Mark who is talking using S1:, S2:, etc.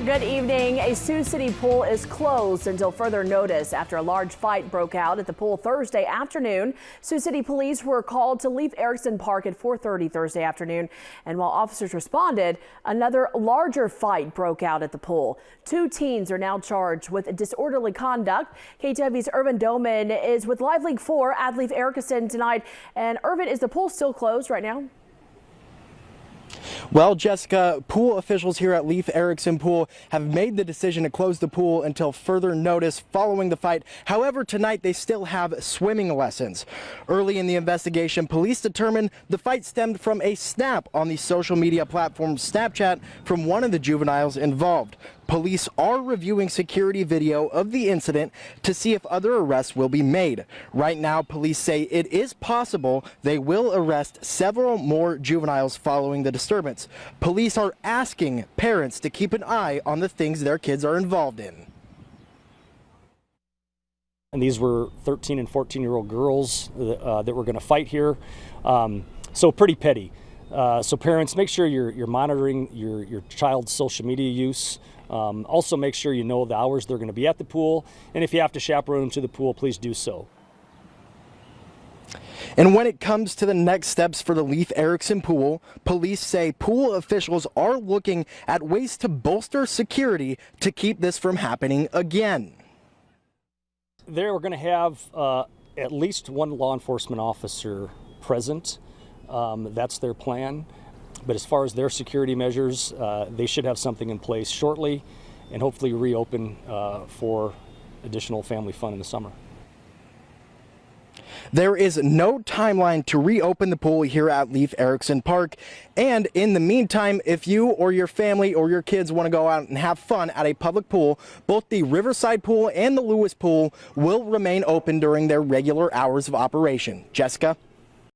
S1: Good evening. A Sioux City pool is closed until further notice after a large fight broke out at the pool Thursday afternoon. Sioux City police were called to Leif Erikson Park at 4:30 Thursday afternoon. And while officers responded, another larger fight broke out at the pool. 2 teens are now charged with disorderly conduct. KTV's Irvin Doman is with Live League 4 at Leif Erikson tonight. And Irvin, is the pool still closed right now?
S2: Well, Jessica, pool officials here at Leif Erikson Pool have made the decision to close the pool until further notice following the fight. However, tonight they still have swimming lessons. Early in the investigation, police determined the fight stemmed from a snap on the social media platform Snapchat from one of the juveniles involved. Police are reviewing security video of the incident to see if other arrests will be made. Right now, police say it is possible they will arrest several more juveniles following the disturbance. Police are asking parents to keep an eye on the things their kids are involved in.
S3: And these were 13 and 14-year-old girls that were going to fight here, so pretty petty. So parents, make sure you're monitoring your child's social media use. Also make sure you know the hours they're going to be at the pool, and if you have to chaperone them to the pool, please do so.
S2: And when it comes to the next steps for the Leif Erikson Pool, police say pool officials are looking at ways to bolster security to keep this from happening again.
S3: They're going to have at least one law enforcement officer present. That's their plan. But as far as their security measures, they should have something in place shortly and hopefully reopen for additional family fun in the summer.
S2: There is no timeline to reopen the pool here at Leif Erikson Park. And in the meantime, if you or your family or your kids want to go out and have fun at a public pool, both the Riverside Pool and the Lewis Pool will remain open during their regular hours of operation. Jessica?